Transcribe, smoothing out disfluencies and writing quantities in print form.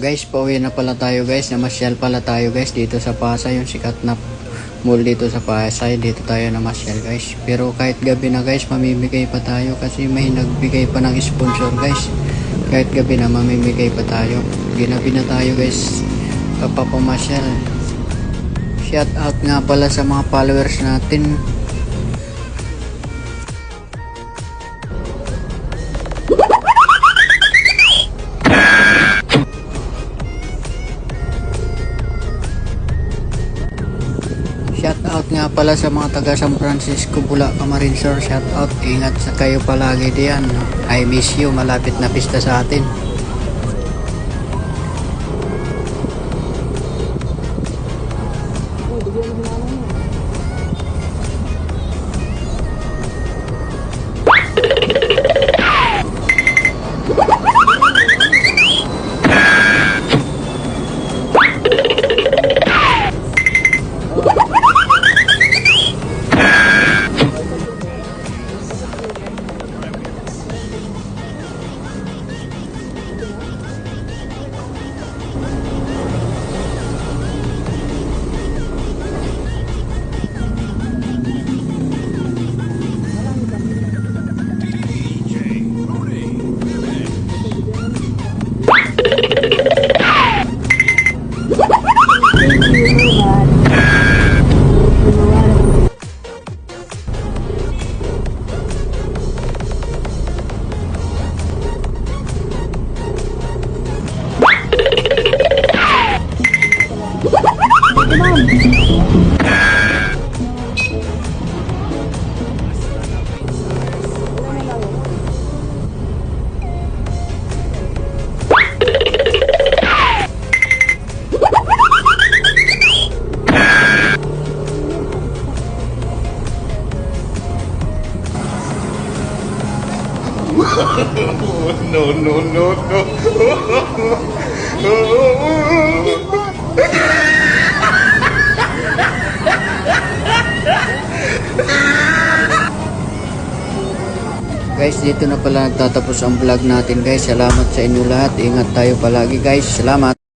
Guys, pauwi na pala tayo guys. Namasyal pala tayo guys dito sa Pasay. Yung sikat na mall dito sa Pasay. Dito tayo namasyal guys. Pero kahit gabi na guys, mamimigay pa tayo. Kasi may nagbigay pa ng sponsor guys. Kahit gabi na mamimigay pa tayo. Ginabi na tayo guys. Kapapamasyal. Shout out nga pala sa mga followers natin. Shout out nga pala sa mga taga San Francisco, Bula, Camarinesor. Shout out, ingat sa kayo palagi diyan. I miss you, malapit na pista sa atin. No, no, no, no. Guys, dito na pala nagtatapos ang vlog natin guys. Salamat sa inyo lahat. Ingat tayo palagi guys. Salamat.